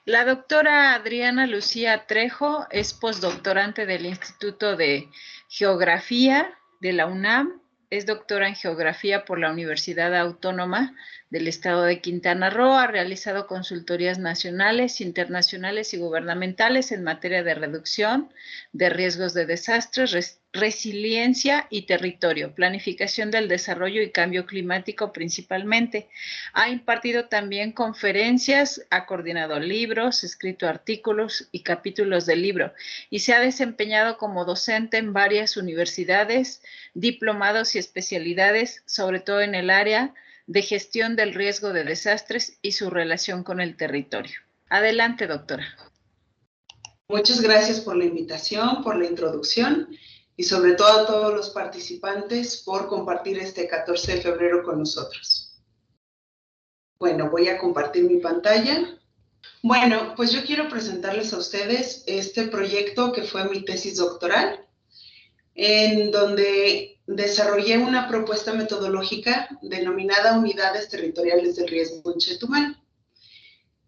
La doctora Adriana Lucía Trejo es postdoctorante del Instituto de Geografía de la UNAM, es doctora en Geografía por la Universidad Autónoma del Estado de Quintana Roo, ha realizado consultorías nacionales, internacionales y gubernamentales en materia de reducción de riesgos de desastres, resiliencia y territorio, planificación del desarrollo y cambio climático principalmente. Ha impartido también conferencias, ha coordinado libros, escrito artículos y capítulos del libro y se ha desempeñado como docente en varias universidades, diplomados y especialidades, sobre todo en el área de gestión del riesgo de desastres y su relación con el territorio. Adelante, doctora. Muchas gracias por la invitación, por la introducción y sobre todo a todos los participantes por compartir este 14 de febrero con nosotros. Bueno, voy a compartir mi pantalla. Bueno, pues yo quiero presentarles a ustedes este proyecto que fue mi tesis doctoral, en donde desarrollé una propuesta metodológica denominada Unidades Territoriales de Riesgo en Chetumal.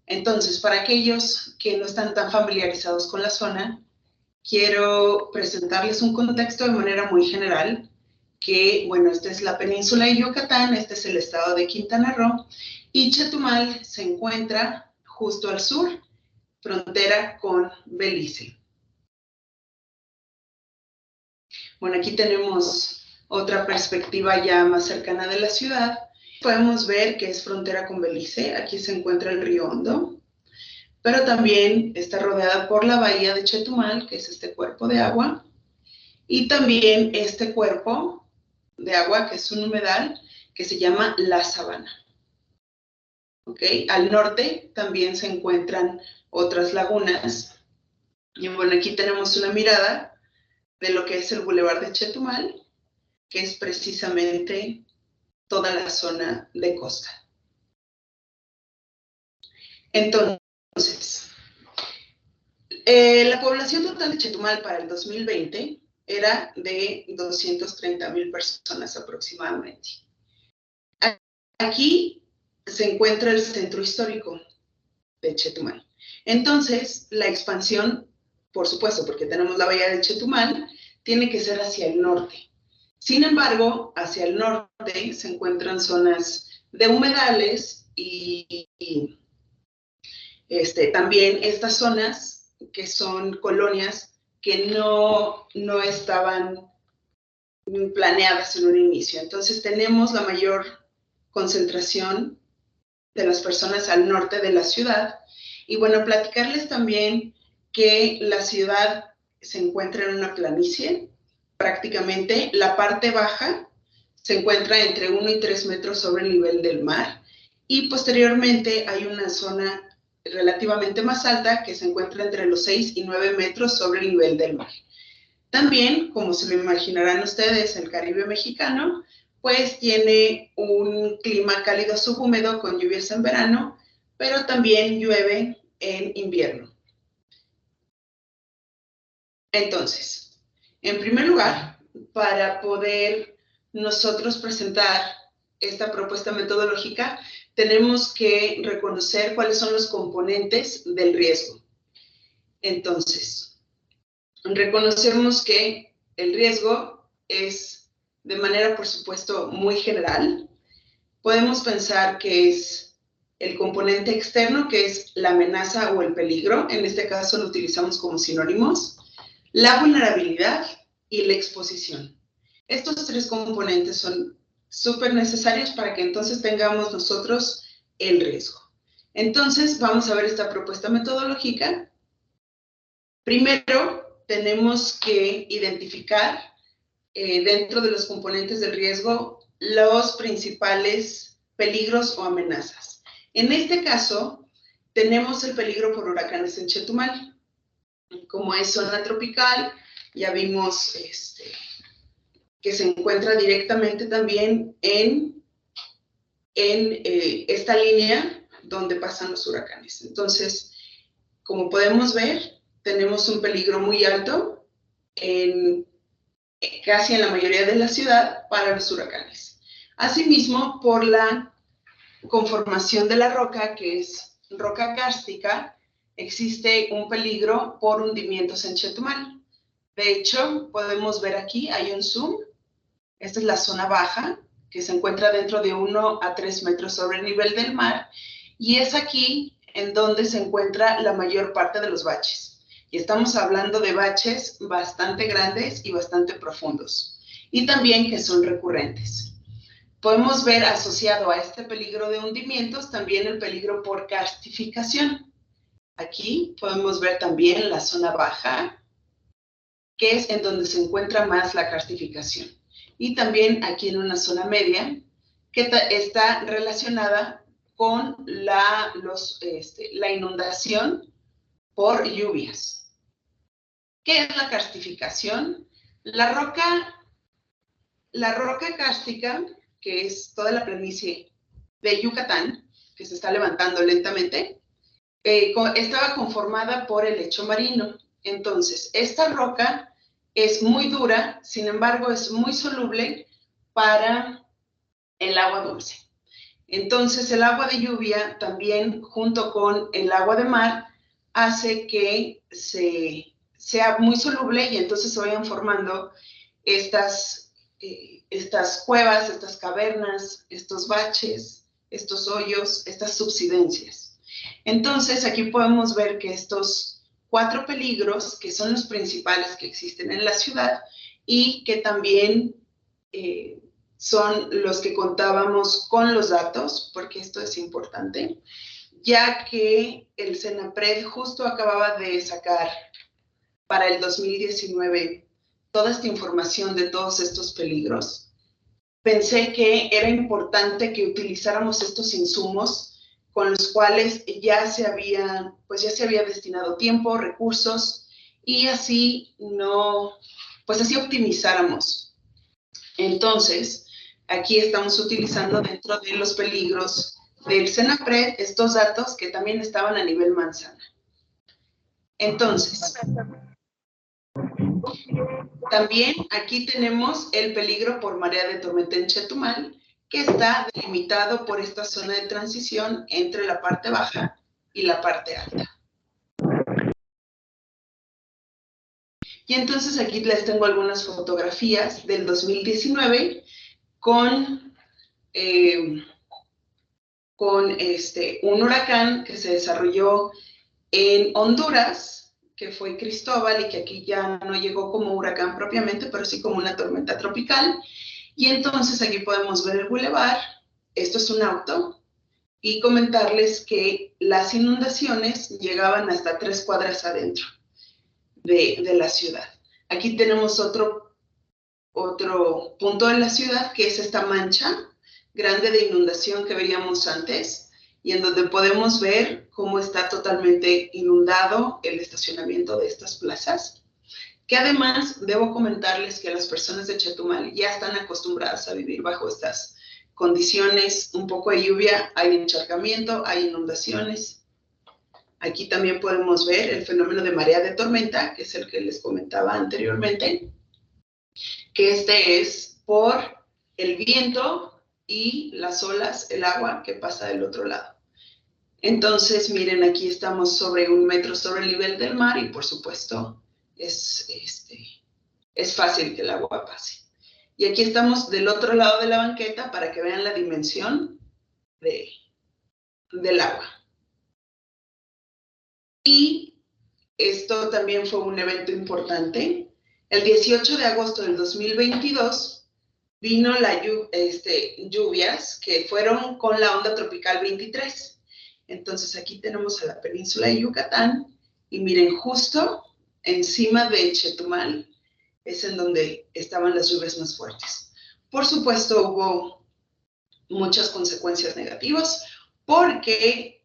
Entonces, para aquellos que no están tan familiarizados con la zona, quiero presentarles un contexto de manera muy general, que, bueno, esta es la península de Yucatán, este es el estado de Quintana Roo, y Chetumal se encuentra justo al sur, frontera con Belice. Bueno, aquí tenemos otra perspectiva ya más cercana de la ciudad. Podemos ver que es frontera con Belice, aquí se encuentra el río Hondo, pero también está rodeada por la bahía de Chetumal, que es este cuerpo de agua, y también este cuerpo de agua, que es un humedal, que se llama La Sabana. ¿Okay? Al norte también se encuentran otras lagunas, y bueno, aquí tenemos una mirada de lo que es el Boulevard de Chetumal, que es precisamente toda la zona de costa. Entonces, la población total de Chetumal para el 2020 era de 230,000 personas aproximadamente. Aquí se encuentra el centro histórico de Chetumal. Entonces, la expansión, por supuesto, porque tenemos la bahía de Chetumal, tiene que ser hacia el norte. Sin embargo, hacia el norte se encuentran zonas de humedales y también estas zonas que son colonias que no estaban planeadas en un inicio. Entonces tenemos la mayor concentración de las personas al norte de la ciudad. Y bueno, platicarles también que la ciudad se encuentra en una planicie. Prácticamente la parte baja se encuentra entre 1 y 3 metros sobre el nivel del mar. Y posteriormente hay una zona relativamente más alta que se encuentra entre los 6 y 9 metros sobre el nivel del mar. También, como se lo imaginarán ustedes, el Caribe mexicano, pues tiene un clima cálido subhúmedo con lluvias en verano, pero también llueve en invierno. Entonces, en primer lugar, para poder nosotros presentar esta propuesta metodológica, tenemos que reconocer cuáles son los componentes del riesgo. Entonces, reconocemos que el riesgo es de manera, por supuesto, muy general. Podemos pensar que es el componente externo, que es la amenaza o el peligro. En este caso lo utilizamos como sinónimos. La vulnerabilidad y la exposición. Estos tres componentes son súper necesarios para que entonces tengamos nosotros el riesgo. Entonces, vamos a ver esta propuesta metodológica. Primero, tenemos que identificar dentro de los componentes del riesgo los principales peligros o amenazas. En este caso, tenemos el peligro por huracanes en Chetumal. Como es zona tropical, ya vimos que se encuentra directamente también en esta línea donde pasan los huracanes. Entonces, como podemos ver, tenemos un peligro muy alto casi en la mayoría de la ciudad para los huracanes. Asimismo, por la conformación de la roca, que es roca kárstica, existe un peligro por hundimientos en Chetumal. De hecho, podemos ver aquí, hay un zoom. Esta es la zona baja, que se encuentra dentro de 1 a 3 metros sobre el nivel del mar, y es aquí en donde se encuentra la mayor parte de los baches. Y estamos hablando de baches bastante grandes y bastante profundos, y también que son recurrentes. Podemos ver asociado a este peligro de hundimientos también el peligro por karstificación. Aquí podemos ver también la zona baja, que es en donde se encuentra más la karstificación. Y también aquí en una zona media, que está relacionada con la inundación por lluvias. ¿Qué es la karstificación? La roca kárstica, que es toda la planicie de Yucatán, que se está levantando lentamente, estaba conformada por el lecho marino. Entonces, esta roca es muy dura, sin embargo, es muy soluble para el agua dulce. Entonces, el agua de lluvia también, junto con el agua de mar, hace que sea muy soluble y entonces se vayan formando estas cuevas, estas cavernas, estos baches, estos hoyos, estas subsidencias. Entonces, aquí podemos ver que estos 4 peligros, que son los principales que existen en la ciudad y que también son los que contábamos con los datos, porque esto es importante, ya que el CENAPRED justo acababa de sacar para el 2019 toda esta información de todos estos peligros. Pensé que era importante que utilizáramos estos insumos con los cuales ya se había destinado tiempo, recursos, y así así optimizáramos. Entonces, aquí estamos utilizando dentro de los peligros del CENAPRED estos datos que también estaban a nivel manzana. Entonces, también aquí tenemos el peligro por marea de tormenta en Chetumal, que está delimitado por esta zona de transición entre la parte baja y la parte alta. Y entonces aquí les tengo algunas fotografías del 2019 con un huracán que se desarrolló en Honduras, que fue Cristóbal, y que aquí ya no llegó como huracán propiamente, pero sí como una tormenta tropical. Y entonces aquí podemos ver el bulevar, esto es un auto, y comentarles que las inundaciones llegaban hasta 3 cuadras adentro de la ciudad. Aquí tenemos otro punto de la ciudad, que es esta mancha grande de inundación que veíamos antes, y en donde podemos ver cómo está totalmente inundado el estacionamiento de estas plazas, que además debo comentarles que las personas de Chetumal ya están acostumbradas a vivir bajo estas condiciones, un poco de lluvia, hay encharcamiento, hay inundaciones. Aquí también podemos ver el fenómeno de marea de tormenta, que es el que les comentaba anteriormente, que este es por el viento y las olas, el agua que pasa del otro lado. Entonces, miren, aquí estamos sobre 1 metro sobre el nivel del mar y, por supuesto, es fácil que el agua pase. Y aquí estamos del otro lado de la banqueta para que vean la dimensión del agua. Y esto también fue un evento importante. El 18 de agosto del 2022 vino las lluvias que fueron con la onda tropical 23. Entonces aquí tenemos a la península de Yucatán y miren, justo encima de Chetumal es en donde estaban las lluvias más fuertes. Por supuesto, hubo muchas consecuencias negativas porque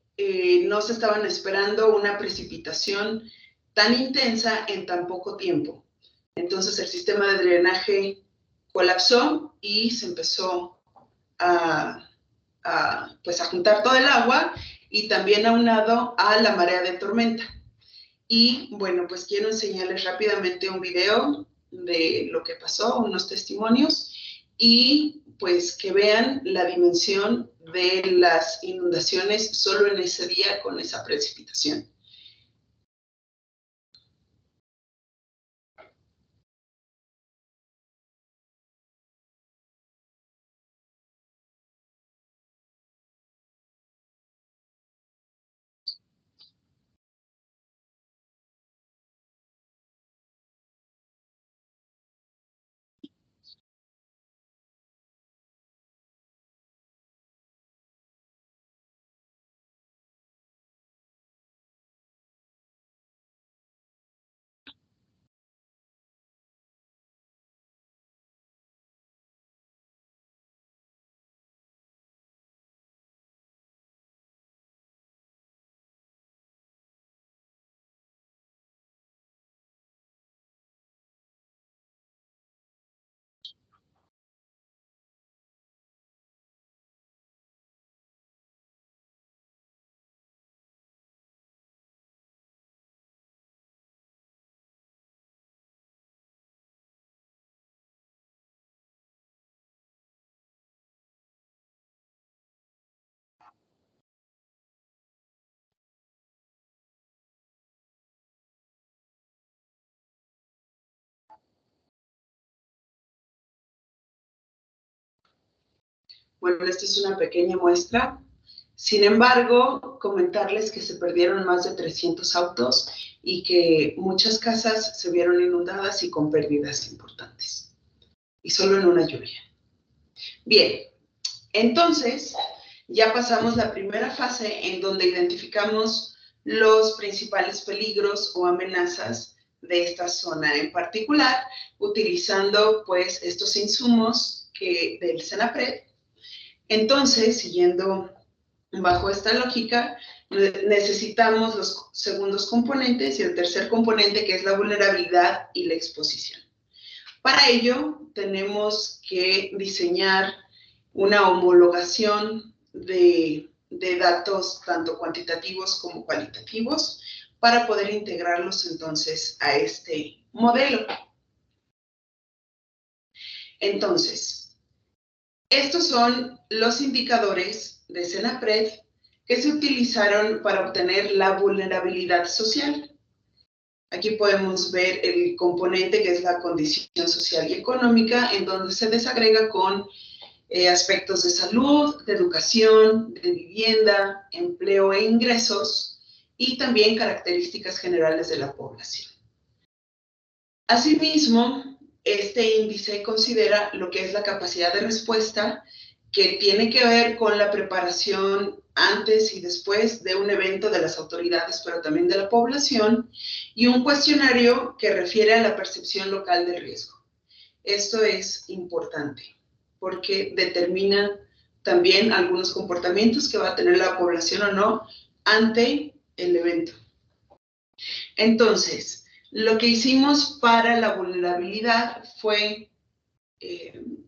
no se estaban esperando una precipitación tan intensa en tan poco tiempo. Entonces el sistema de drenaje colapsó y se empezó a juntar todo el agua y también aunado a la marea de tormenta. Y bueno, pues quiero enseñarles rápidamente un video de lo que pasó, unos testimonios, y pues que vean la dimensión de las inundaciones solo en ese día con esa precipitación. Bueno, esta es una pequeña muestra. Sin embargo, comentarles que se perdieron más de 300 autos y que muchas casas se vieron inundadas y con pérdidas importantes. Y solo en una lluvia. Bien, entonces ya pasamos la primera fase en donde identificamos los principales peligros o amenazas de esta zona en particular, utilizando pues estos insumos del CENAPRED. Entonces, siguiendo bajo esta lógica, necesitamos los segundos componentes y el tercer componente, que es la vulnerabilidad y la exposición. Para ello, tenemos que diseñar una homologación de datos tanto cuantitativos como cualitativos para poder integrarlos entonces a este modelo. Entonces, estos son los indicadores de CENAPRED que se utilizaron para obtener la vulnerabilidad social. Aquí podemos ver el componente que es la condición social y económica, en donde se desagrega con aspectos de salud, de educación, de vivienda, empleo e ingresos, y también características generales de la población. Asimismo, este índice considera lo que es la capacidad de respuesta, que tiene que ver con la preparación antes y después de un evento de las autoridades, pero también de la población, y un cuestionario que refiere a la percepción local del riesgo. Esto es importante porque determina también algunos comportamientos que va a tener la población o no ante el evento. Entonces, lo que hicimos para la vulnerabilidad fue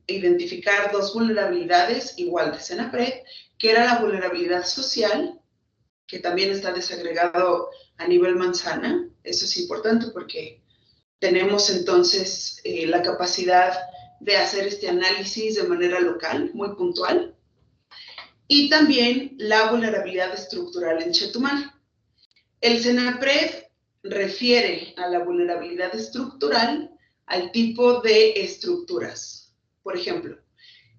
identificar dos vulnerabilidades igual de CENAPRED, que era la vulnerabilidad social, que también está desagregado a nivel manzana. Eso es importante porque tenemos entonces la capacidad de hacer este análisis de manera local, muy puntual, y también la vulnerabilidad estructural en Chetumal. El CENAPRED refiere a la vulnerabilidad estructural al tipo de estructuras. Por ejemplo,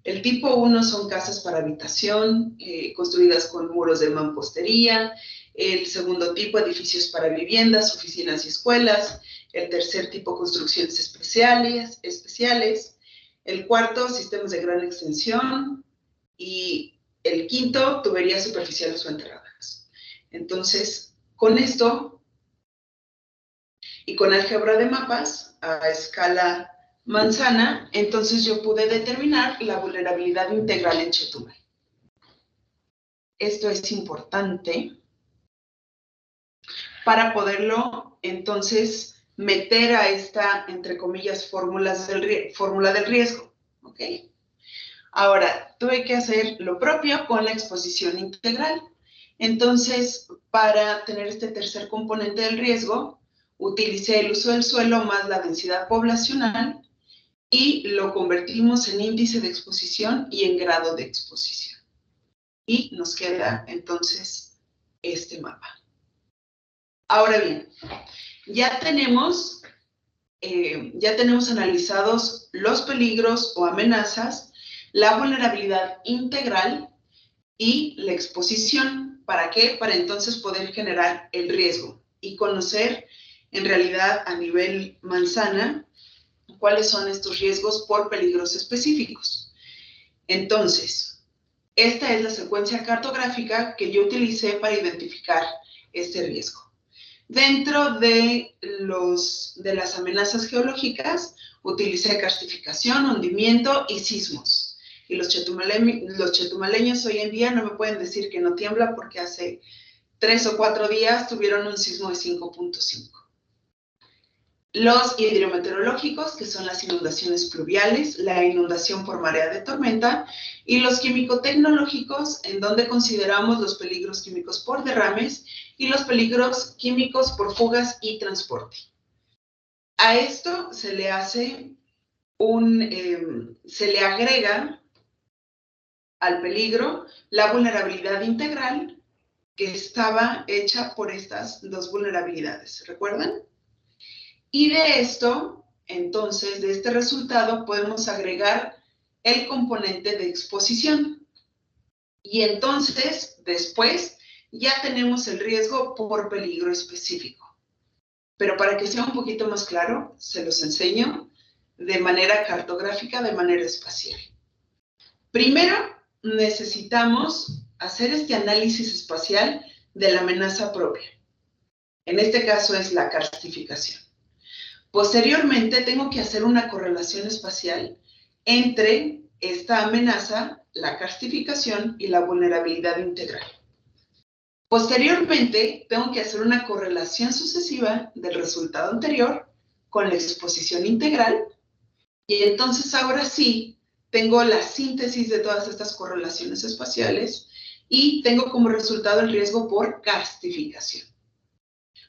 el tipo 1 son casas para habitación, construidas con muros de mampostería. El segundo tipo, edificios para viviendas, oficinas y escuelas. El tercer tipo, construcciones especiales. El cuarto, sistemas de gran extensión. Y el quinto, tuberías superficiales o enterradas. Entonces, con esto y con álgebra de mapas a escala manzana, entonces yo pude determinar la vulnerabilidad integral en Chetumal. Esto es importante para poderlo entonces meter a esta, entre comillas, fórmula del riesgo. ¿Ok? Ahora, tuve que hacer lo propio con la exposición integral. Entonces, para tener este tercer componente del riesgo, utilicé el uso del suelo más la densidad poblacional y lo convertimos en índice de exposición y en grado de exposición. Y nos queda entonces este mapa. Ahora bien, ya tenemos analizados los peligros o amenazas, la vulnerabilidad integral y la exposición. ¿Para qué? Para entonces poder generar el riesgo y conocer en realidad a nivel manzana cuáles son estos riesgos por peligros específicos. Entonces, esta es la secuencia cartográfica que yo utilicé para identificar este riesgo. Dentro de las amenazas geológicas, utilicé karstificación, hundimiento y sismos. Y los chetumaleños hoy en día no me pueden decir que no tiembla porque hace 3 o 4 días tuvieron un sismo de 5.5. Los hidrometeorológicos, que son las inundaciones pluviales, la inundación por marea de tormenta, y los químico-tecnológicos, en donde consideramos los peligros químicos por derrames y los peligros químicos por fugas y transporte. A esto se le agrega al peligro la vulnerabilidad integral, que estaba hecha por estas dos vulnerabilidades, ¿recuerdan? Y de esto, entonces, de este resultado, podemos agregar el componente de exposición. Y entonces, después, ya tenemos el riesgo por peligro específico. Pero para que sea un poquito más claro, se los enseño de manera cartográfica, de manera espacial. Primero, necesitamos hacer este análisis espacial de la amenaza propia. En este caso es la carstificación. Posteriormente, tengo que hacer una correlación espacial entre esta amenaza, la carstificación y la vulnerabilidad integral. Posteriormente, tengo que hacer una correlación sucesiva del resultado anterior con la exposición integral, y entonces ahora sí tengo la síntesis de todas estas correlaciones espaciales y tengo como resultado el riesgo por carstificación.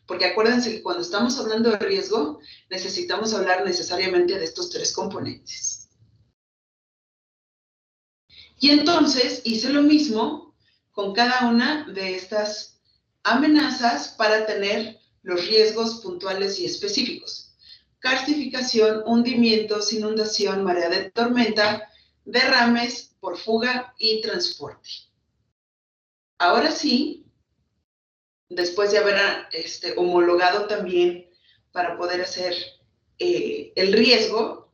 Porque acuérdense que cuando estamos hablando de riesgo, necesitamos hablar necesariamente de estos tres componentes. Y entonces hice lo mismo con cada una de estas amenazas para tener los riesgos puntuales y específicos. Carstificación, hundimientos, inundación, marea de tormenta, derrames por fuga y transporte. Ahora sí, después de haber homologado también para poder hacer el riesgo,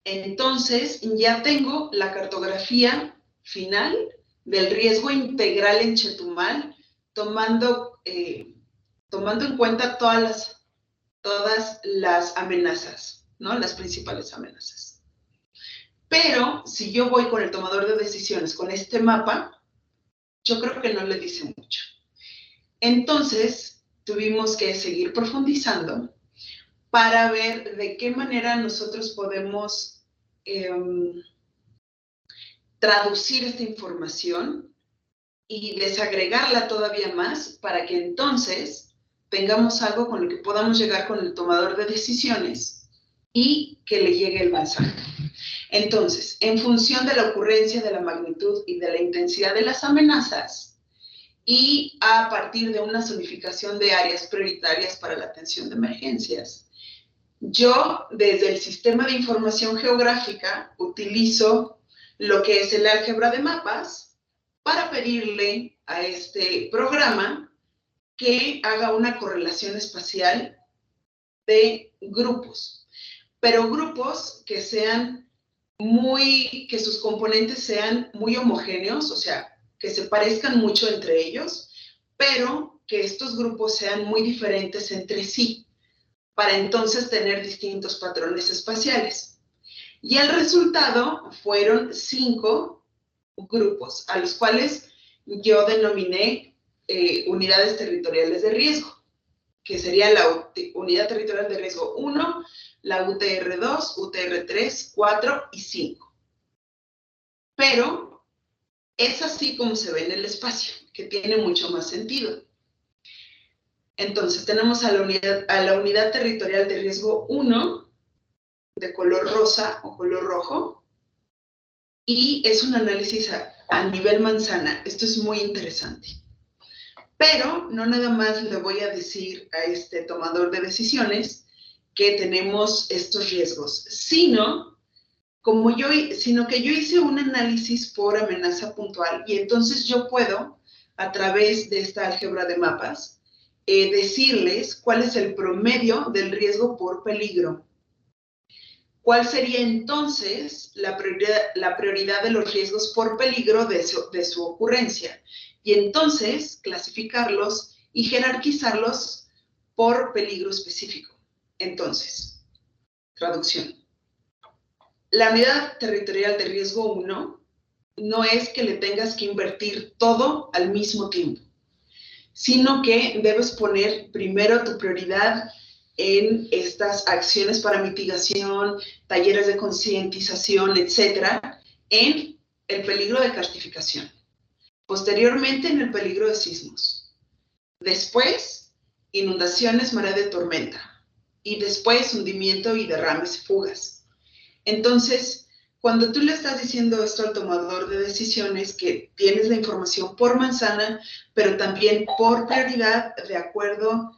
entonces ya tengo la cartografía final del riesgo integral en Chetumal, tomando en cuenta todas las amenazas, ¿no? Las principales amenazas. Pero si yo voy con el tomador de decisiones con este mapa, yo creo que no le dice mucho. Entonces, tuvimos que seguir profundizando para ver de qué manera nosotros podemos traducir esta información y desagregarla todavía más para que entonces tengamos algo con lo que podamos llegar con el tomador de decisiones y que le llegue el mensaje. Entonces, en función de la ocurrencia, de la magnitud y de la intensidad de las amenazas, y a partir de una zonificación de áreas prioritarias para la atención de emergencias, yo, desde el sistema de información geográfica, utilizo lo que es el álgebra de mapas para pedirle a este programa que haga una correlación espacial de grupos, pero grupos que sean que sus componentes sean muy homogéneos, o sea, que se parezcan mucho entre ellos, pero que estos grupos sean muy diferentes entre sí, para entonces tener distintos patrones espaciales. Y el resultado fueron 5 grupos, a los cuales yo denominé unidades territoriales de riesgo, que sería la unidad territorial de riesgo 1, la UTR2, UTR3, 4 y 5. Pero es así como se ve en el espacio, que tiene mucho más sentido. Entonces, tenemos a la unidad territorial de riesgo 1, de color rosa o color rojo, y es un análisis a nivel manzana. Esto es muy interesante. Pero no nada más le voy a decir a este tomador de decisiones que tenemos estos riesgos, sino que yo hice un análisis por amenaza puntual, y entonces yo puedo, a través de esta álgebra de mapas, decirles cuál es el promedio del riesgo por peligro. ¿Cuál sería entonces la prioridad de los riesgos por peligro de su ocurrencia? Y entonces clasificarlos y jerarquizarlos por peligro específico. Entonces, traducción. La unidad territorial de riesgo 1 no es que le tengas que invertir todo al mismo tiempo, sino que debes poner primero tu prioridad en estas acciones para mitigación, talleres de concientización, etcétera, en el peligro de carstificación. Posteriormente, en el peligro de sismos. Después, inundaciones, marea de tormenta. Y después, hundimiento y derrames, fugas. Entonces, cuando tú le estás diciendo esto al tomador de decisiones, que tienes la información por manzana, pero también por prioridad, de acuerdo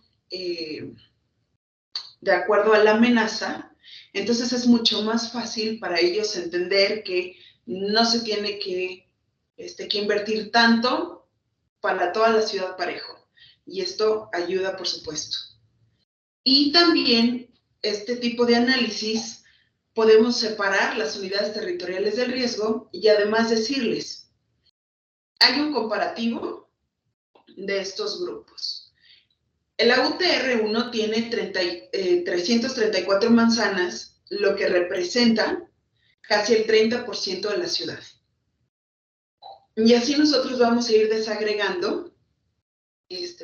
a la amenaza, entonces es mucho más fácil para ellos entender que no se tiene que que invertir tanto para toda la ciudad parejo. Y esto ayuda, por supuesto. Y también este tipo de análisis podemos separar las unidades territoriales del riesgo y además decirles, hay un comparativo de estos grupos. La UTR1 tiene 334 manzanas, lo que representa casi el 30% de la ciudad. Y así nosotros vamos a ir desagregando,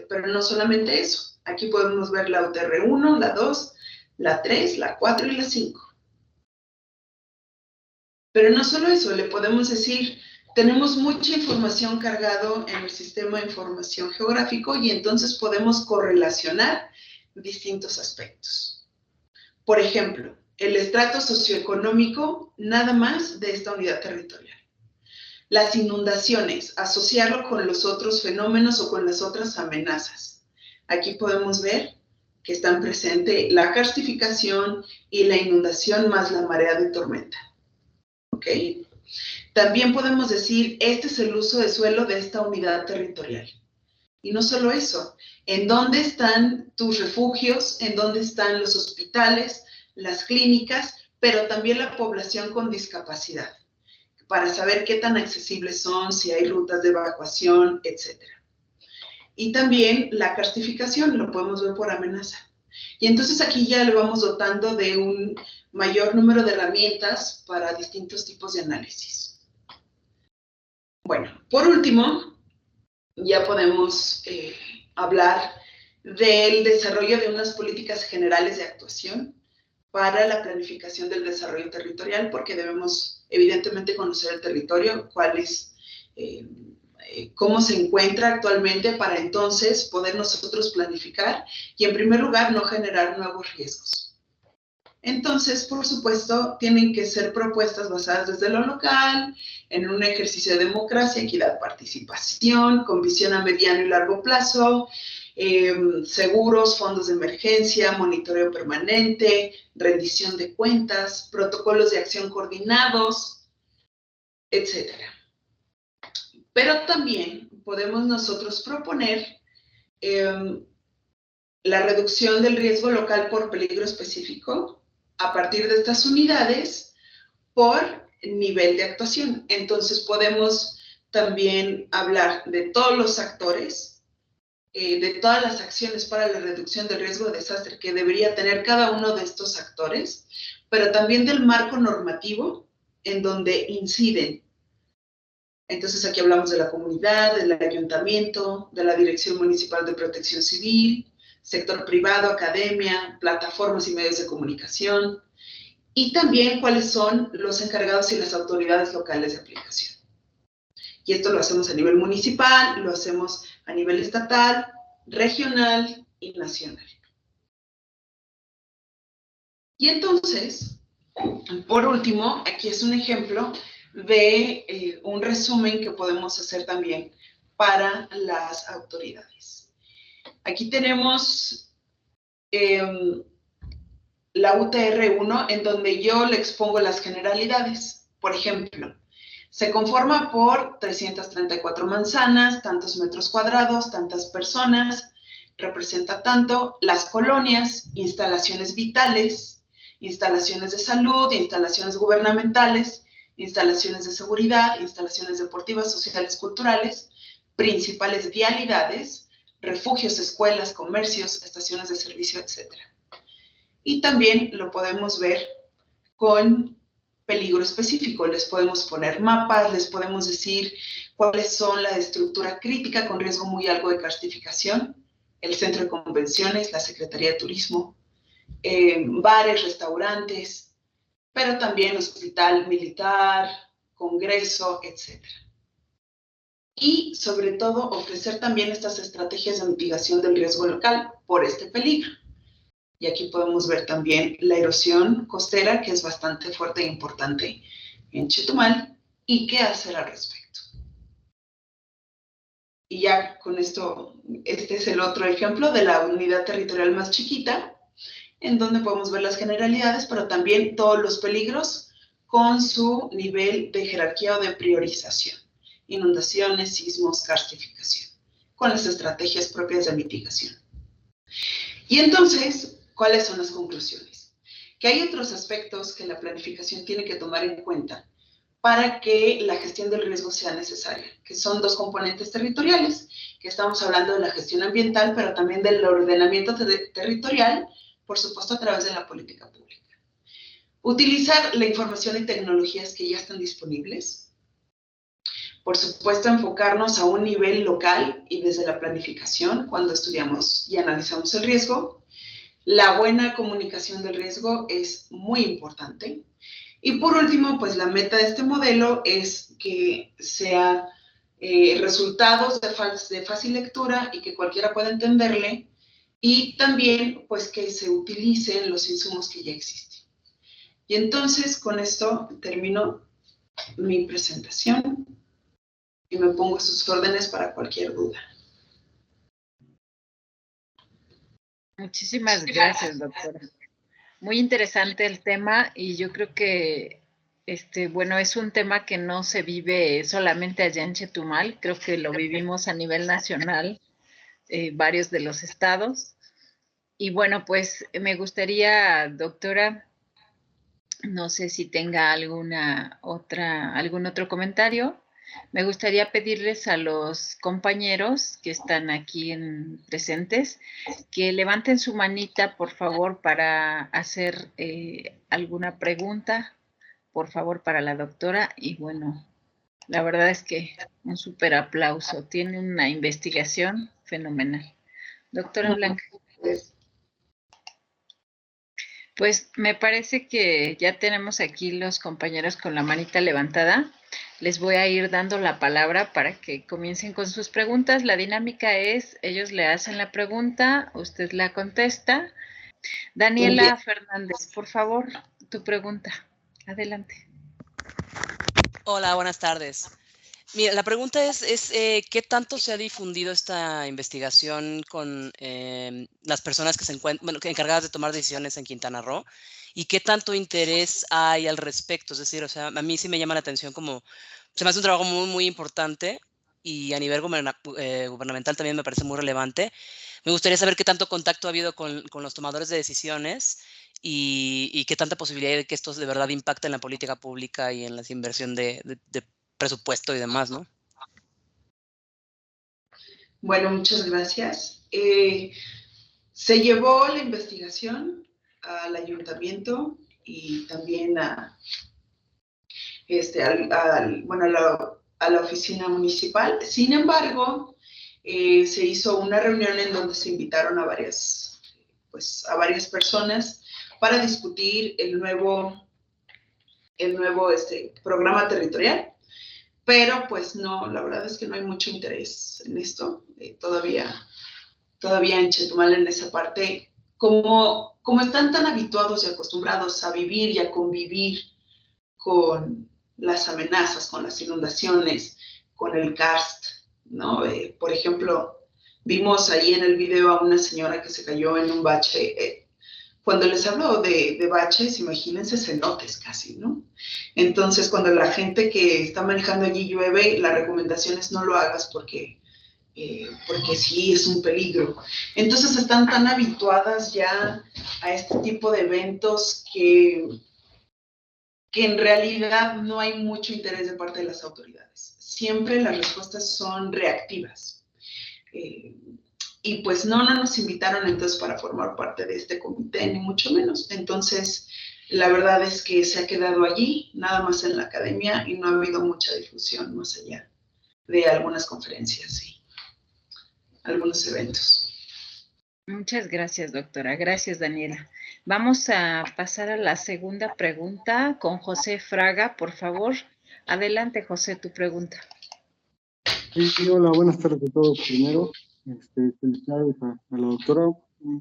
pero no solamente eso. Aquí podemos ver la UTR1, la 2, la 3, la 4 y la 5. Pero no solo eso, le podemos decir, tenemos mucha información cargado en el sistema de información geográfico y entonces podemos correlacionar distintos aspectos. Por ejemplo, el estrato socioeconómico nada más de esta unidad territorial. Las inundaciones, asociarlo con los otros fenómenos o con las otras amenazas. Aquí podemos ver que están presentes la karstificación y la inundación más la marea de tormenta. ¿Ok? También podemos decir, este es el uso de suelo de esta unidad territorial. Y no solo eso, ¿en dónde están tus refugios? ¿En dónde están los hospitales, las clínicas, pero también la población con discapacidad? Para saber qué tan accesibles son, si hay rutas de evacuación, etc. Y también la karstificación, lo podemos ver por amenaza. Y entonces aquí ya le vamos dotando de un mayor número de herramientas para distintos tipos de análisis. Bueno, por último, ya podemos hablar del desarrollo de unas políticas generales de actuación para la planificación del desarrollo territorial, porque debemos evidentemente conocer el territorio, cuál es, cómo se encuentra actualmente para entonces poder nosotros planificar y en primer lugar no generar nuevos riesgos. Entonces, por supuesto, tienen que ser propuestas basadas desde lo local, en un ejercicio de democracia, equidad, participación, con visión a mediano y largo plazo, seguros, fondos de emergencia, monitoreo permanente, rendición de cuentas, protocolos de acción coordinados, etc. Pero también podemos nosotros proponer la reducción del riesgo local por peligro específico a partir de estas unidades por nivel de actuación. Entonces podemos también hablar de todos los actores, de todas las acciones para la reducción del riesgo de desastre que debería tener cada uno de estos actores, pero también del marco normativo en donde inciden. Entonces aquí hablamos de la comunidad, del ayuntamiento, de la Dirección Municipal de Protección Civil, sector privado, academia, plataformas y medios de comunicación, y también cuáles son los encargados y las autoridades locales de aplicación. Y esto lo hacemos a nivel municipal, lo hacemos a nivel estatal, regional y nacional. Y entonces, por último, aquí es un ejemplo de un resumen que podemos hacer también para las autoridades. Aquí tenemos la UTR1 en donde yo le expongo las generalidades. Por ejemplo, se conforma por 334 manzanas, tantos metros cuadrados, tantas personas, representa tanto las colonias, instalaciones vitales, instalaciones de salud, instalaciones gubernamentales, instalaciones de seguridad, instalaciones deportivas, sociales, culturales, principales vialidades, refugios, escuelas, comercios, estaciones de servicio, etc. Y también lo podemos ver con peligro específico. Les podemos poner mapas, les podemos decir cuáles son la estructura crítica con riesgo muy alto de karstificación, el centro de convenciones, la Secretaría de Turismo, bares, restaurantes, pero también hospital militar, congreso, etc. Y, sobre todo, ofrecer también estas estrategias de mitigación del riesgo local por este peligro. Y aquí podemos ver también la erosión costera, que es bastante fuerte e importante en Chetumal, y qué hacer al respecto. Y ya con esto, este es el otro ejemplo de la unidad territorial más chiquita, en donde podemos ver las generalidades, pero también todos los peligros con su nivel de jerarquía o de priorización. inundaciones, sismos, karstificación, con las estrategias propias de mitigación. Y entonces, ¿cuáles son las conclusiones? Que hay otros aspectos que la planificación tiene que tomar en cuenta para que la gestión del riesgo sea necesaria, que son dos componentes territoriales, que estamos hablando de la gestión ambiental, pero también del ordenamiento territorial, por supuesto a través de la política pública. Utilizar la información y tecnologías que ya están disponibles. Por supuesto, enfocarnos a un nivel local y desde la planificación, cuando estudiamos y analizamos el riesgo. La buena comunicación del riesgo es muy importante. Y por último, pues la meta de este modelo es que sea resultados de fácil lectura y que cualquiera pueda entenderle, y también pues que se utilicen los insumos que ya existen. Y entonces con esto termino mi presentación y me pongo a sus órdenes para cualquier duda. Muchísimas gracias, doctora. Muy interesante el tema y yo creo que, bueno, es un tema que no se vive solamente allá en Chetumal, creo que lo vivimos a nivel nacional, varios de los estados. Y bueno, pues me gustaría, doctora, no sé si tenga algún otro comentario. Me gustaría pedirles a los compañeros que están aquí presentes que levanten su manita, por favor, para hacer alguna pregunta, por favor, para la doctora. Y bueno, la verdad es que un súper aplauso. Tiene una investigación fenomenal. Doctora Blanca. Pues me parece que ya tenemos aquí los compañeros con la manita levantada. Les voy a ir dando la palabra para que comiencen con sus preguntas. La dinámica es, ellos le hacen la pregunta, usted la contesta. Daniela Fernández, por favor, tu pregunta. Adelante. Hola, buenas tardes. Mira, la pregunta es ¿qué tanto se ha difundido esta investigación con las personas que se encuentran, bueno, encargadas de tomar decisiones en Quintana Roo? ¿Y qué tanto interés hay al respecto? Es decir, o sea, a mí sí me llama la atención como, se me hace un trabajo muy, muy importante y a nivel gubernamental también me parece muy relevante. Me gustaría saber qué tanto contacto ha habido con los tomadores de decisiones y qué tanta posibilidad hay de que esto de verdad impacte en la política pública y en la inversión de presupuesto y demás, ¿no? Bueno, muchas gracias. Se llevó la investigación al ayuntamiento y también a la oficina municipal. Sin embargo, se hizo una reunión en donde se invitaron a varias personas para discutir el nuevo programa territorial. Pero pues no, la verdad es que no hay mucho interés en esto, todavía en Chetumal en esa parte, como están tan habituados y acostumbrados a vivir y a convivir con las amenazas, con las inundaciones, con el karst, ¿no? Por ejemplo, vimos ahí en el video a una señora que se cayó en un bache. Cuando les hablo de baches, imagínense cenotes casi, ¿no? Entonces, cuando la gente que está manejando allí llueve, la recomendación es no lo hagas porque sí es un peligro. Entonces, están tan habituadas ya a este tipo de eventos que en realidad no hay mucho interés de parte de las autoridades. Siempre las respuestas son reactivas. Y pues no nos invitaron entonces para formar parte de este comité, ni mucho menos. Entonces, la verdad es que se ha quedado allí, nada más en la academia, y no ha habido mucha difusión más allá de algunas conferencias y algunos eventos. Muchas gracias, doctora. Gracias, Daniela. Vamos a pasar a la segunda pregunta con José Fraga, por favor. Adelante, José, tu pregunta. Sí, hola, buenas tardes a todos. Primero, felicidades a la doctora.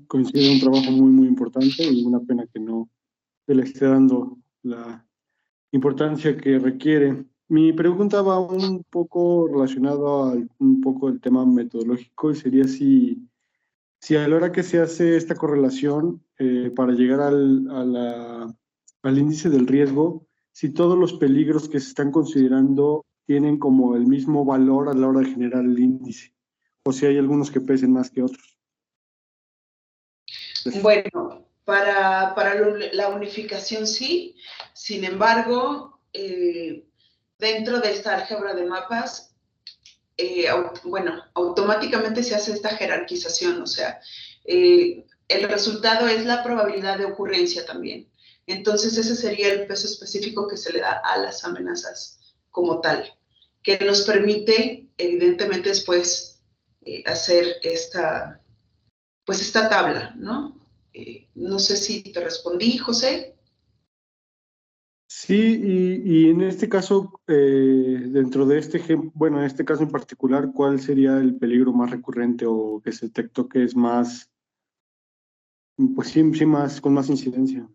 Coincide un trabajo muy, muy importante y una pena que no se le esté dando la importancia que requiere. Mi pregunta va un poco relacionado al un poco el tema metodológico y sería si a la hora que se hace esta correlación para llegar al índice del riesgo, si todos los peligros que se están considerando tienen como el mismo valor a la hora de generar el índice, o si hay algunos que pesen más que otros. Bueno, para la unificación sí, sin embargo, dentro de esta álgebra de mapas, bueno, automáticamente se hace esta jerarquización, o sea, el resultado es la probabilidad de ocurrencia también. Entonces, ese sería el peso específico que se le da a las amenazas como tal, que nos permite, evidentemente, después hacer esta tabla, ¿no? No sé si te respondí, José. Sí, y en este caso, dentro de este ejemplo, bueno, en este caso en particular, ¿cuál sería el peligro más recurrente o que se detectó que es más, pues sí, más, con más incidencia?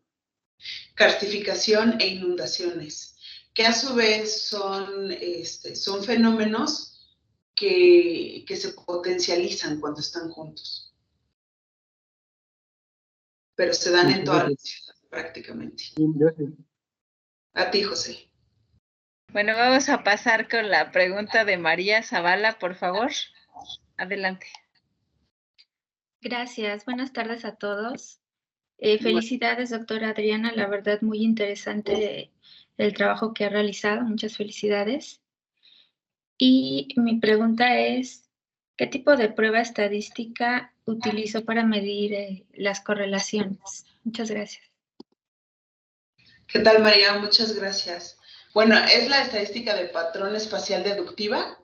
Carstificación e inundaciones, que a su vez son fenómenos que se potencializan cuando están juntos, pero se dan en toda la ciudad prácticamente. Bien, gracias. A ti, José. Bueno, vamos a pasar con la pregunta de María Zavala, por favor. Adelante. Gracias. Buenas tardes a todos. Felicidades, doctora Adriana. La verdad, muy interesante el trabajo que ha realizado. Muchas felicidades. Y mi pregunta es, ¿qué tipo de prueba estadística utilizó para medir las correlaciones? Muchas gracias. ¿Qué tal, María? Muchas gracias. Bueno, es la estadística de patrón espacial deductiva,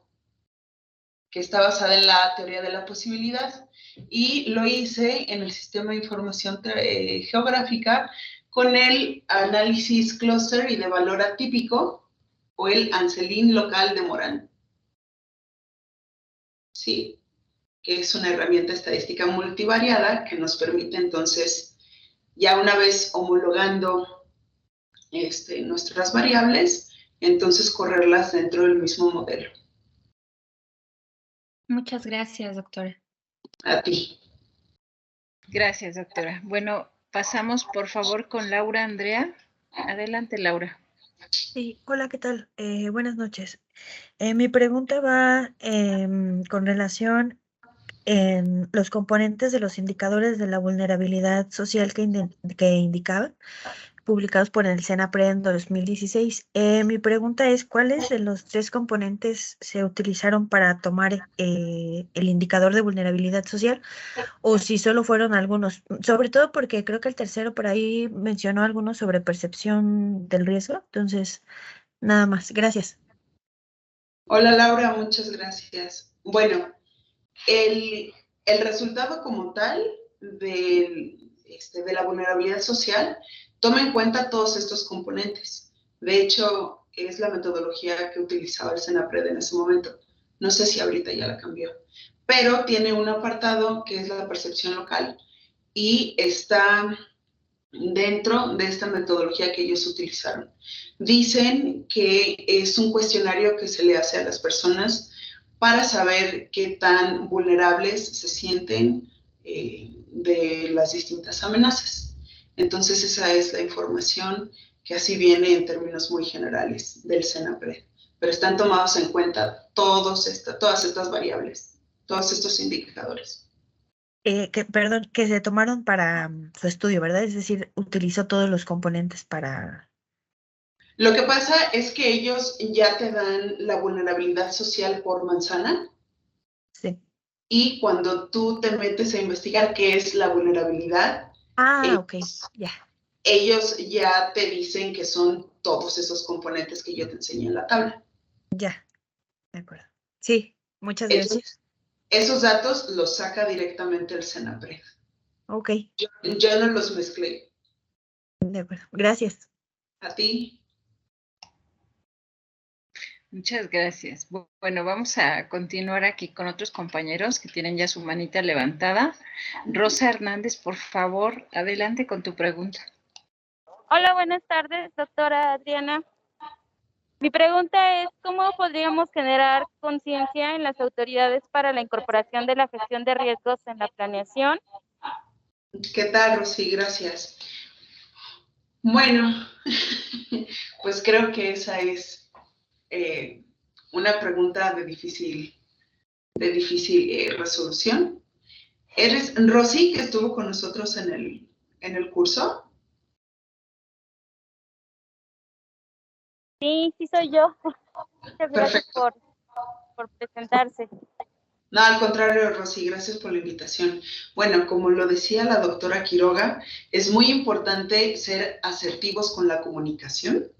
que está basada en la teoría de la posibilidad, y lo hice en el sistema de información geográfica con el análisis clúster y de valor atípico, o el Anselin local de Morán. Sí, que es una herramienta estadística multivariada que nos permite entonces, ya una vez homologando nuestras variables, entonces correrlas dentro del mismo modelo. Muchas gracias, doctora. A ti. Gracias, doctora. Bueno, pasamos por favor con Laura Andrea. Adelante, Laura. Sí, hola, ¿qué tal? Buenas noches. Mi pregunta va con relación en los componentes de los indicadores de la vulnerabilidad social que indicaba, publicados por el CENAPRED en 2016. Mi pregunta es, ¿cuáles de los 3 componentes se utilizaron para tomar el indicador de vulnerabilidad social? O si solo fueron algunos, sobre todo porque creo que el tercero por ahí mencionó algunos sobre percepción del riesgo. Entonces, nada más. Gracias. Hola, Laura, muchas gracias. Bueno, el resultado como tal de la vulnerabilidad social toma en cuenta todos estos componentes. De hecho, es la metodología que utilizaba el CENAPRED en ese momento. No sé si ahorita ya la cambió, pero tiene un apartado que es la percepción local y está dentro de esta metodología que ellos utilizaron. Dicen que es un cuestionario que se le hace a las personas para saber qué tan vulnerables se sienten de las distintas amenazas. Entonces, esa es la información que así viene en términos muy generales del CENAPRED. Pero están tomados en cuenta todas estas variables, todos estos indicadores. Perdón, que se tomaron para su estudio, ¿verdad? Es decir, utilizó todos los componentes para... Lo que pasa es que ellos ya te dan la vulnerabilidad social por manzana. Sí. Y cuando tú te metes a investigar qué es la vulnerabilidad, Ok, ya. Ellos ya te dicen que son todos esos componentes que yo te enseñé en la tabla. Ya, de acuerdo. Sí, muchas gracias. Esos datos los saca directamente el CENAPRED. Ok. Yo no los mezclé. De acuerdo, gracias. A ti. Muchas gracias. Bueno, vamos a continuar aquí con otros compañeros que tienen ya su manita levantada. Rosa Hernández, por favor, adelante con tu pregunta. Hola, buenas tardes, doctora Adriana. Mi pregunta es, ¿cómo podríamos generar conciencia en las autoridades para la incorporación de la gestión de riesgos en la planeación? ¿Qué tal, Rosy? Gracias. Bueno, pues creo que esa es una pregunta de difícil resolución. ¿Eres Rosy, que estuvo con nosotros en el curso? Sí, sí soy yo. Muchas gracias por presentarse. No, al contrario, Rosy, gracias por la invitación. Bueno, como lo decía la doctora Quiroga, es muy importante ser asertivos con la comunicación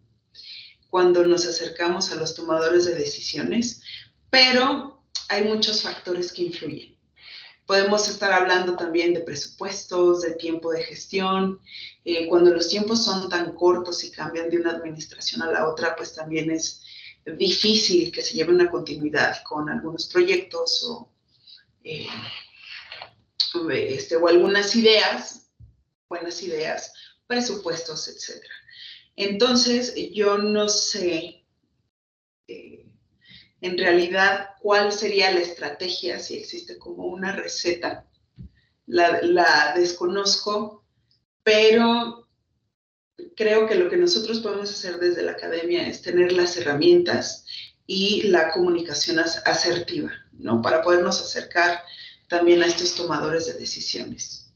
cuando nos acercamos a los tomadores de decisiones, pero hay muchos factores que influyen. Podemos estar hablando también de presupuestos, de tiempo de gestión. Cuando los tiempos son tan cortos y cambian de una administración a la otra, pues también es difícil que se lleve una continuidad con algunos proyectos o algunas ideas, buenas ideas, presupuestos, etc. Entonces, yo no sé en realidad cuál sería la estrategia, si existe como una receta. La desconozco, pero creo que lo que nosotros podemos hacer desde la academia es tener las herramientas y la comunicación asertiva, ¿no? Para podernos acercar también a estos tomadores de decisiones.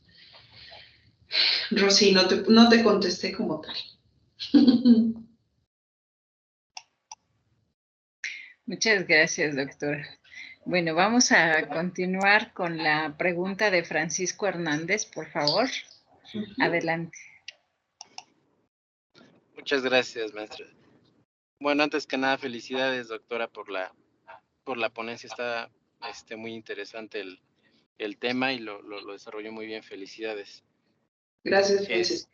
Rosy, no te contesté como tal. Muchas gracias, doctora. Bueno, vamos a continuar con la pregunta de Francisco Hernández, por favor. Adelante. Muchas gracias, maestra. Bueno, antes que nada, felicidades, doctora, por la ponencia. Está muy interesante el tema y lo desarrolló muy bien. Felicidades. Gracias, Francisco.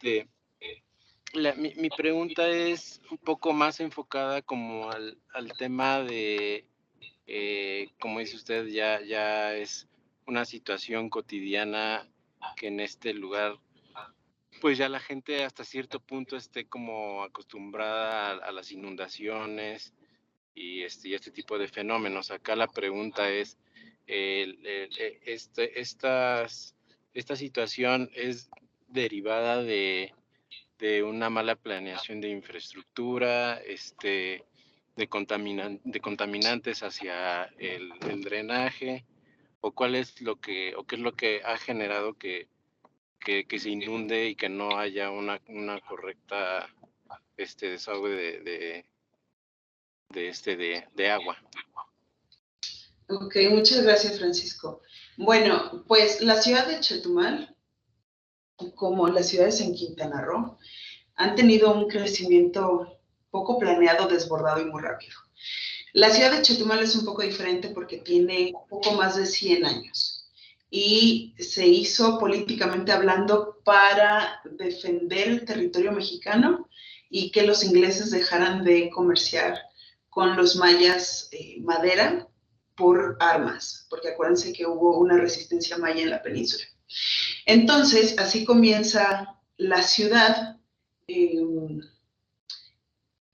Mi pregunta es un poco más enfocada como al tema de, como dice usted, ya es una situación cotidiana que en este lugar, pues ya la gente hasta cierto punto esté como acostumbrada a las inundaciones y este tipo de fenómenos. Acá la pregunta es, esta situación es derivada de una mala planeación de infraestructura, de contaminantes hacia el drenaje, o qué es lo que ha generado que se inunde y que no haya una correcta desagüe de agua. Ok, muchas gracias, Francisco. Bueno, pues la ciudad de Chetumal, como las ciudades en Quintana Roo, han tenido un crecimiento poco planeado, desbordado y muy rápido. La ciudad de Chetumal es un poco diferente porque tiene poco más de 100 años y se hizo políticamente hablando para defender el territorio mexicano y que los ingleses dejaran de comerciar con los mayas madera por armas, porque acuérdense que hubo una resistencia maya en la península. Entonces, así comienza la ciudad,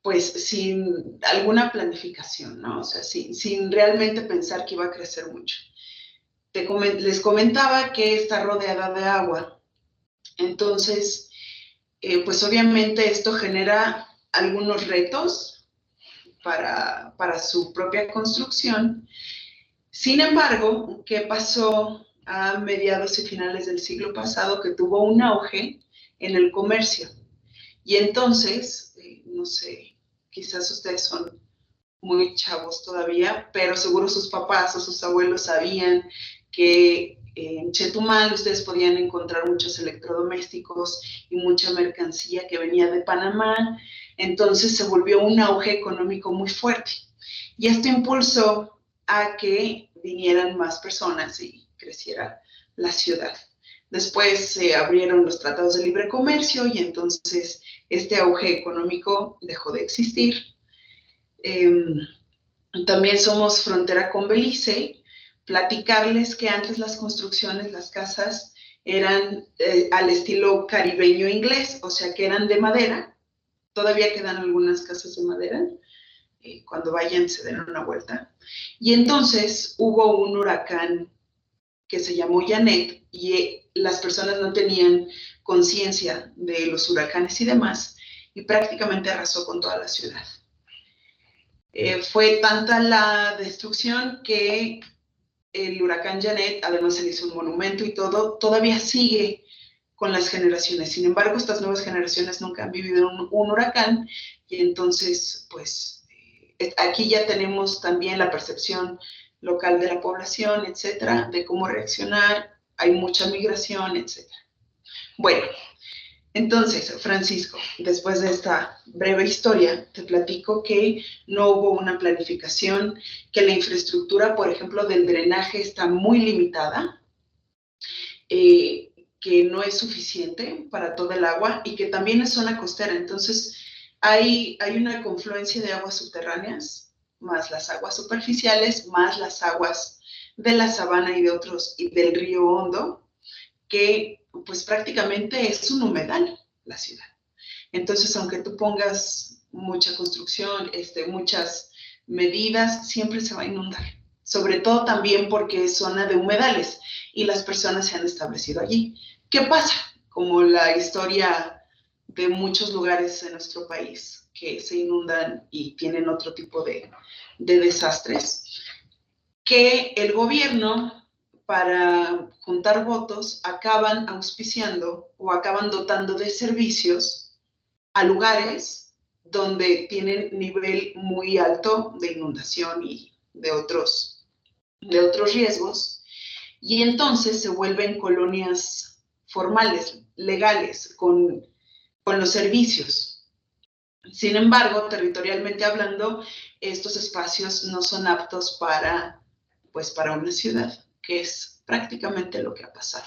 pues sin alguna planificación, ¿no? O sea, sin realmente pensar que iba a crecer mucho. Les comentaba que está rodeada de agua. Entonces, pues obviamente esto genera algunos retos para su propia construcción. Sin embargo, ¿qué pasó a mediados y finales del siglo pasado? Que tuvo un auge en el comercio. Y entonces, no sé, quizás ustedes son muy chavos todavía, pero seguro sus papás o sus abuelos sabían que en Chetumal ustedes podían encontrar muchos electrodomésticos y mucha mercancía que venía de Panamá. Entonces se volvió un auge económico muy fuerte. Y esto impulsó a que vinieran más personas y creciera la ciudad. Después se abrieron los tratados de libre comercio y entonces este auge económico dejó de existir. También somos frontera con Belice. Platicarles que antes las construcciones, las casas, eran al estilo caribeño inglés, o sea que eran de madera. Todavía quedan algunas casas de madera. Cuando vayan se den una vuelta. Y entonces hubo un huracán que se llamó Janet y las personas no tenían conciencia de los huracanes y demás y prácticamente arrasó con toda la ciudad. Fue tanta la destrucción que el huracán Janet, además se le hizo un monumento y todo, todavía sigue con las generaciones. Sin embargo, estas nuevas generaciones nunca han vivido un huracán y entonces, pues, aquí ya tenemos también la percepción local de la población, etcétera, de cómo reaccionar. Hay mucha migración, etcétera. Bueno, entonces, Francisco, después de esta breve historia, te platico que no hubo una planificación, que la infraestructura, por ejemplo, del drenaje está muy limitada, que no es suficiente para todo el agua y que también es zona costera. Entonces, hay una confluencia de aguas subterráneas, más las aguas superficiales, más las aguas de la sabana y de otros, y del río Hondo, que pues prácticamente es un humedal la ciudad. Entonces, aunque tú pongas mucha construcción, muchas medidas, siempre se va a inundar. Sobre todo también porque es zona de humedales y las personas se han establecido allí. ¿Qué pasa? Como la historia de muchos lugares en nuestro país que se inundan y tienen otro tipo de desastres, que el gobierno, para juntar votos, acaban auspiciando o acaban dotando de servicios a lugares donde tienen nivel muy alto de inundación y de otros riesgos, y entonces se vuelven colonias formales, legales, con los servicios. Sin embargo, territorialmente hablando, estos espacios no son aptos para una ciudad, que es prácticamente lo que ha pasado.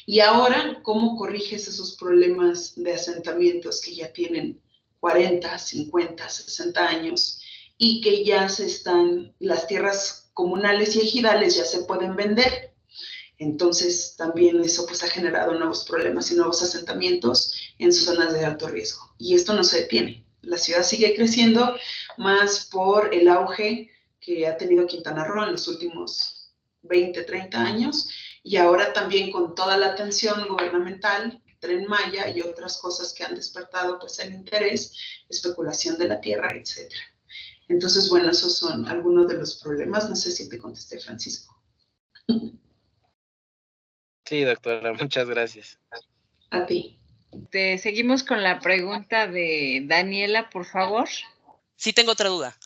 Y ahora, ¿cómo corriges esos problemas de asentamientos que ya tienen 40, 50, 60 años y que ya las tierras comunales y ejidales ya se pueden vender? Entonces, también eso pues ha generado nuevos problemas y nuevos asentamientos en zonas de alto riesgo. Y esto no se detiene. La ciudad sigue creciendo más por el auge que ha tenido Quintana Roo en los últimos 20, 30 años, y ahora también con toda la atención gubernamental, Tren Maya y otras cosas que han despertado pues el interés, especulación de la tierra, etc. Entonces, bueno, esos son algunos de los problemas. No sé si te contesté, Francisco. Sí, doctora, muchas gracias. A ti. Seguimos con la pregunta de Daniela, por favor. Sí, tengo otra duda.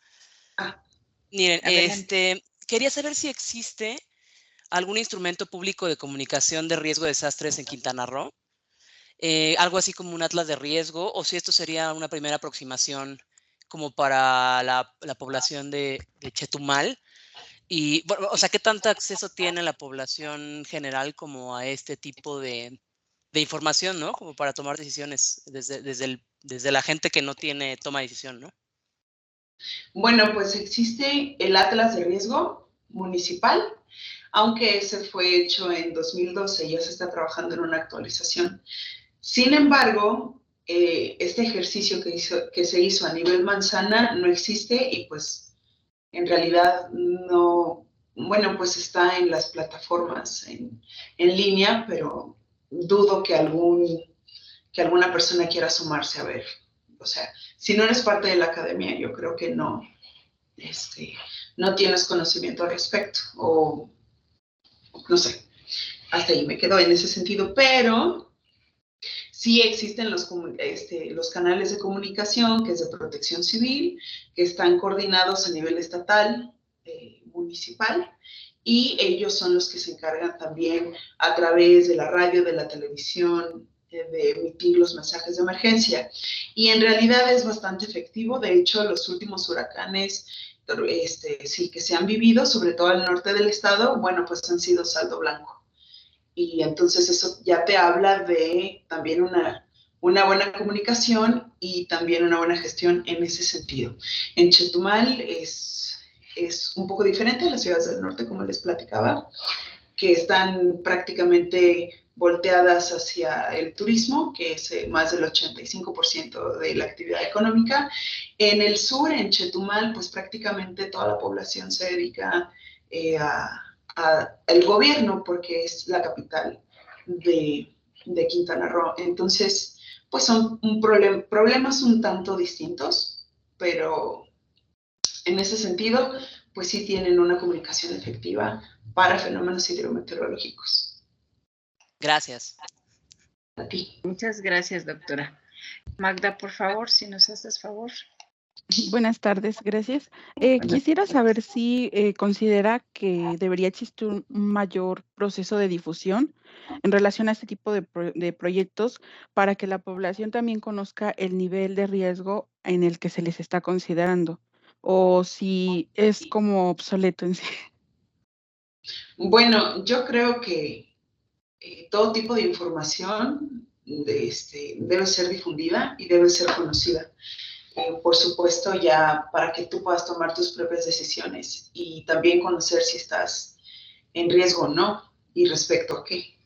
Miren, Adelante. quería saber si existe algún instrumento público de comunicación de riesgo de desastres en Quintana Roo, algo así como un atlas de riesgo, o si esto sería una primera aproximación como para la población de Chetumal. Y, bueno, o sea, ¿qué tanto acceso tiene la población general como a este tipo de información, ¿no? Como para tomar decisiones desde la gente que no toma decisión, ¿no? Bueno, pues existe el Atlas de Riesgo Municipal, aunque ese fue hecho en 2012, ya se está trabajando en una actualización. Sin embargo, este ejercicio que se hizo a nivel manzana no existe y pues en realidad no, bueno, pues está en las plataformas en línea, pero dudo que alguna persona quiera sumarse a ver. O sea, si no eres parte de la academia, yo creo que no tienes conocimiento al respecto, o no sé, hasta ahí me quedo en ese sentido, pero sí existen los canales de comunicación, que es de protección civil, que están coordinados a nivel estatal, municipal, y ellos son los que se encargan también a través de la radio, de la televisión, de emitir los mensajes de emergencia. Y en realidad es bastante efectivo. De hecho, los últimos huracanes que se han vivido, sobre todo al norte del estado, bueno, pues han sido saldo blanco. Y entonces eso ya te habla de también una buena comunicación y también una buena gestión en ese sentido. En Chetumal es un poco diferente a las ciudades del norte, como les platicaba, que están prácticamente volteadas hacia el turismo, que es más del 85% de la actividad económica. En el sur, en Chetumal, pues prácticamente toda la población se dedica al gobierno, porque es la capital de Quintana Roo. Entonces, pues son problemas un tanto distintos, pero En ese sentido, pues sí tienen una comunicación efectiva para fenómenos hidrometeorológicos. Gracias. A ti. Muchas gracias, doctora. Magda, por favor, si nos haces favor. Buenas tardes, gracias. Buenas Quisiera saber si considera que debería existir un mayor proceso de difusión en relación a este tipo de proyectos para que la población también conozca el nivel de riesgo en el que se les está considerando, o si es como obsoleto en sí. Bueno, yo creo que todo tipo de información debe ser difundida y debe ser conocida. Por supuesto, ya para que tú puedas tomar tus propias decisiones y también conocer si estás en riesgo o no y respecto a qué.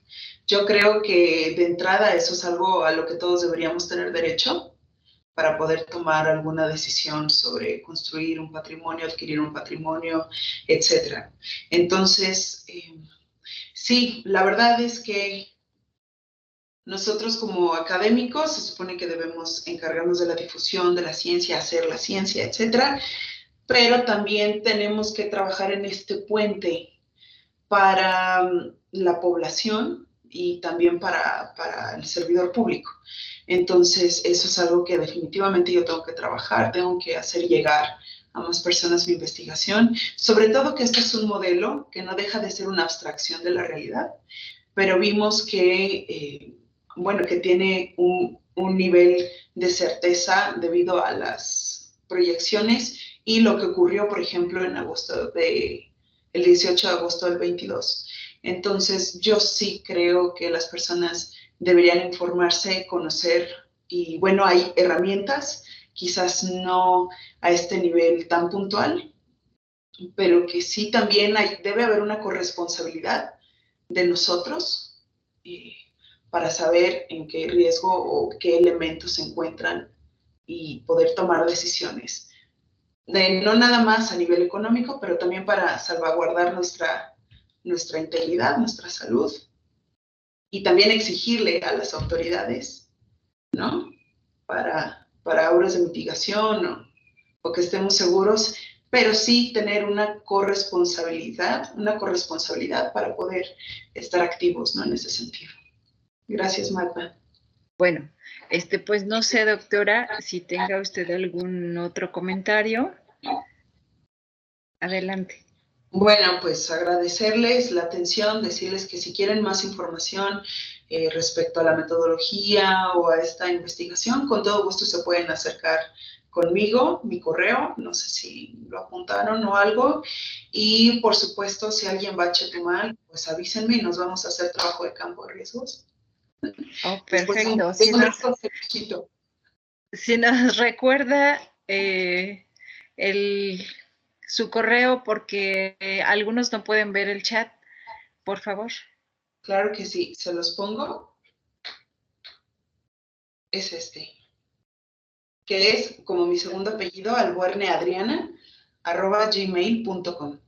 Yo creo que de entrada eso es algo a lo que todos deberíamos tener derecho para poder tomar alguna decisión sobre construir un patrimonio, adquirir un patrimonio, etc. Entonces, sí, la verdad es que nosotros como académicos se supone que debemos encargarnos de la difusión de la ciencia, hacer la ciencia, etcétera, pero también tenemos que trabajar en este puente para la población y también para el servidor público. Entonces, eso es algo que definitivamente yo tengo que trabajar, tengo que hacer llegar a más personas mi investigación, sobre todo que este es un modelo que no deja de ser una abstracción de la realidad, pero vimos que que tiene un nivel de certeza debido a las proyecciones y lo que ocurrió, por ejemplo, en el 18 de agosto del 22. Entonces, yo sí creo que las personas deberían informarse, conocer, y bueno, hay herramientas, quizás no a este nivel tan puntual, pero que sí también debe haber una corresponsabilidad de nosotros para saber en qué riesgo o qué elementos se encuentran y poder tomar decisiones. No nada más a nivel económico, pero también para salvaguardar nuestra integridad, nuestra salud, y también exigirle a las autoridades, ¿no? Para obras de mitigación o que estemos seguros, pero sí tener una corresponsabilidad para poder estar activos, ¿no? En ese sentido. Gracias, Magda. Bueno, pues no sé, doctora, si tenga usted algún otro comentario. Adelante. Bueno, pues agradecerles la atención, decirles que si quieren más información respecto a la metodología o a esta investigación, con todo gusto se pueden acercar conmigo, mi correo, no sé si lo apuntaron o algo, y por supuesto, si alguien va a Chetumal, pues avísenme y nos vamos a hacer trabajo de campo de riesgos. Oh, perfecto. Si nos recuerda su correo, porque algunos no pueden ver el chat, por favor. Claro que sí, se los pongo. Es que es como mi segundo apellido, albuerneadriana@gmail.com.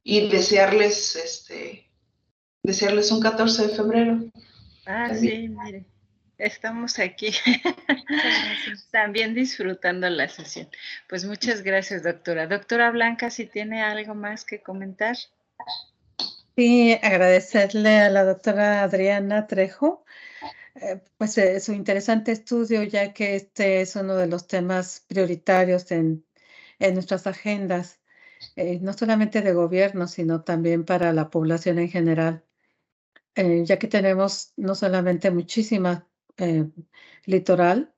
Y desearles un 14 de febrero. Ah, sí, mire, estamos aquí también disfrutando la sesión. Pues muchas gracias, doctora. Doctora Blanca, si tiene algo más que comentar. Sí, agradecerle a la doctora Adriana Trejo, pues su interesante estudio, ya que este es uno de los temas prioritarios en nuestras agendas, no solamente de gobierno, sino también para la población en general, ya que tenemos no solamente muchísima litoral,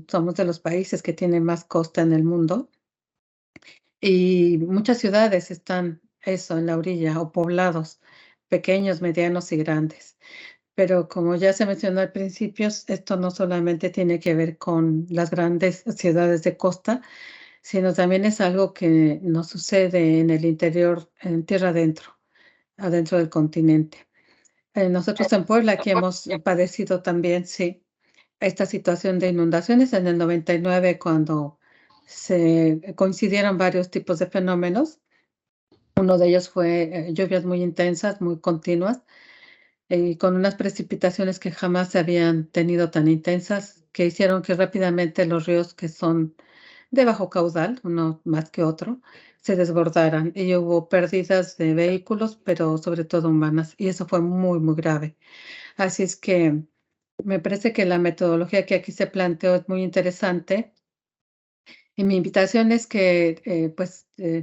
somos de los países que tienen más costa en el mundo, y muchas ciudades están en la orilla o poblados, pequeños, medianos y grandes. Pero como ya se mencionó al principio, esto no solamente tiene que ver con las grandes ciudades de costa, sino también es algo que nos sucede en el interior, en tierra adentro del continente. Nosotros en Puebla aquí hemos padecido también, sí, esta situación de inundaciones en el 99, cuando se coincidieron varios tipos de fenómenos. Uno de ellos fue lluvias muy intensas, muy continuas, y con unas precipitaciones que jamás se habían tenido tan intensas, que hicieron que rápidamente los ríos que son de bajo caudal, uno más que otro, se desbordaran y hubo pérdidas de vehículos, pero sobre todo humanas, y eso fue muy, muy grave. Así es que me parece que la metodología que aquí se planteó es muy interesante. Y mi invitación es que,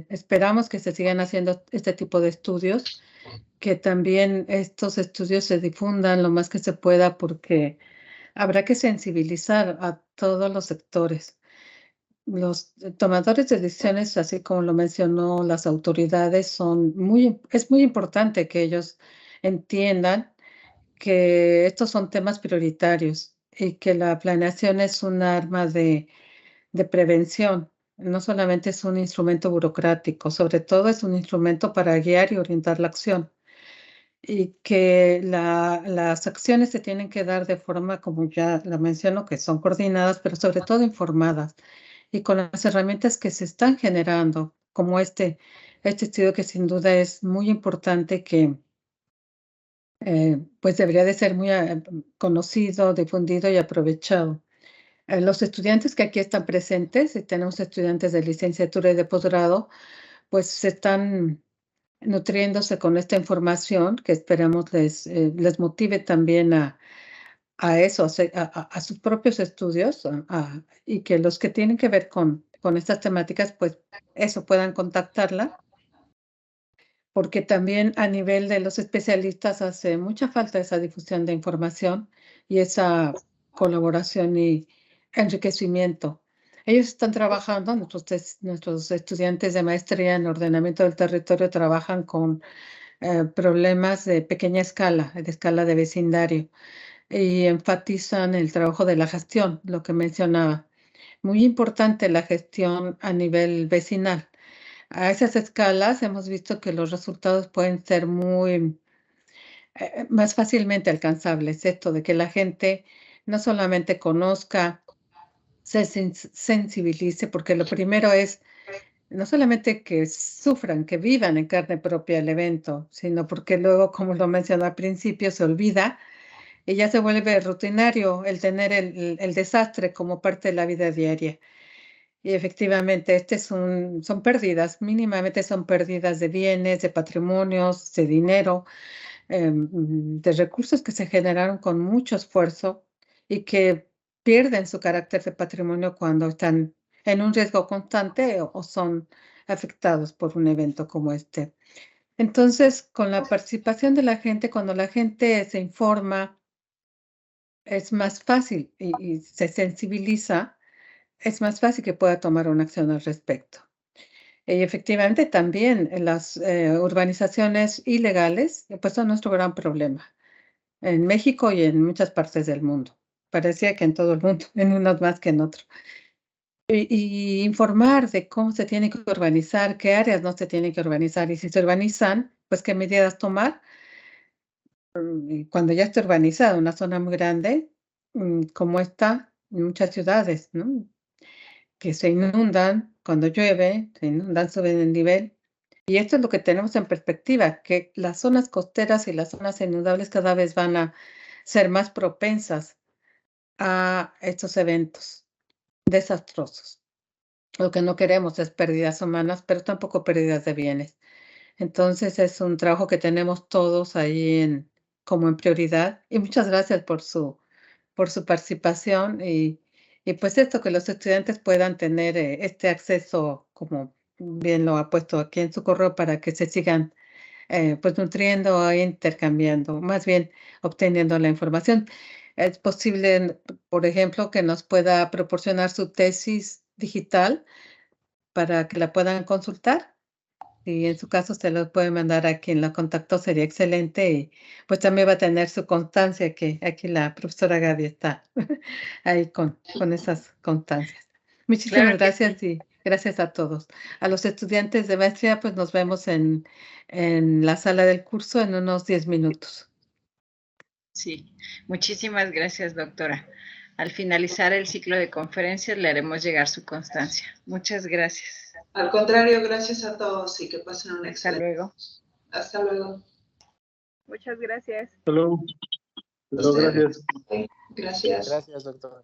esperamos que se sigan haciendo este tipo de estudios, que también estos estudios se difundan lo más que se pueda, porque habrá que sensibilizar a todos los sectores. Los tomadores de decisiones, así como lo mencionó las autoridades, es muy importante que ellos entiendan que estos son temas prioritarios y que la planeación es un arma de prevención. No solamente es un instrumento burocrático, sobre todo es un instrumento para guiar y orientar la acción. Y que las acciones se tienen que dar de forma, como ya la menciono, que son coordinadas, pero sobre todo informadas y con las herramientas que se están generando, como este estudio que sin duda es muy importante, que pues debería de ser muy conocido, difundido y aprovechado. Los estudiantes que aquí están presentes, y tenemos estudiantes de licenciatura y de posgrado, pues se están nutriéndose con esta información que esperamos les motive también a eso, a sus propios estudios, y que los que tienen que ver con estas temáticas, pues eso puedan contactarla, porque también a nivel de los especialistas hace mucha falta esa difusión de información y esa colaboración y enriquecimiento. Ellos están trabajando, nuestros estudiantes de maestría en ordenamiento del territorio trabajan con problemas de pequeña escala, de escala de vecindario, y enfatizan el trabajo de la gestión, lo que mencionaba. Muy importante la gestión a nivel vecinal. A esas escalas hemos visto que los resultados pueden ser muy más fácilmente alcanzables. Esto de que la gente no solamente conozca, se sensibilice, porque lo primero es no solamente que sufran, que vivan en carne propia el evento, sino porque luego, como lo mencioné al principio, se olvida y ya se vuelve rutinario el tener el desastre como parte de la vida diaria. Y efectivamente, son pérdidas, mínimamente son pérdidas de bienes, de patrimonios, de dinero, de recursos que se generaron con mucho esfuerzo y que pierden su carácter de patrimonio cuando están en un riesgo constante o son afectados por un evento como este. Entonces, con la participación de la gente, cuando la gente se informa, es más fácil y se sensibiliza, es más fácil que pueda tomar una acción al respecto. Y efectivamente también las urbanizaciones ilegales, pues son nuestro gran problema en México y en muchas partes del mundo. Parecía que en todo el mundo, en unos más que en otros. Y informar de cómo se tiene que urbanizar, qué áreas no se tienen que urbanizar y si se urbanizan, pues qué medidas tomar. Y cuando ya está urbanizada una zona muy grande, como está en muchas ciudades, ¿no? Que se inundan cuando llueve, se inundan, suben el nivel. Y esto es lo que tenemos en perspectiva, que las zonas costeras y las zonas inundables cada vez van a ser más propensas a estos eventos desastrosos. Lo que no queremos es pérdidas humanas, pero tampoco pérdidas de bienes. Entonces es un trabajo que tenemos todos ahí como en prioridad. Y muchas gracias por su participación y pues esto, que los estudiantes puedan tener este acceso, como bien lo ha puesto aquí en su correo, para que se sigan pues nutriendo e intercambiando, más bien obteniendo la información. Es posible, por ejemplo, que nos pueda proporcionar su tesis digital para que la puedan consultar. Y en su caso se lo puede mandar a quien la contactó, sería excelente. Y pues también va a tener su constancia, que aquí la profesora Gaby está ahí con esas constancias. Muchísimas Claro que sí. gracias y gracias a todos. A los estudiantes de maestría, pues nos vemos en la sala del curso en unos 10 minutos. Sí, muchísimas gracias, doctora. Al finalizar el ciclo de conferencias le haremos llegar su constancia. Muchas gracias. Al contrario, gracias a todos y que pasen una excelente. Hasta luego. Hasta luego. Muchas gracias. Hasta luego. Gracias. Gracias. Gracias, doctora.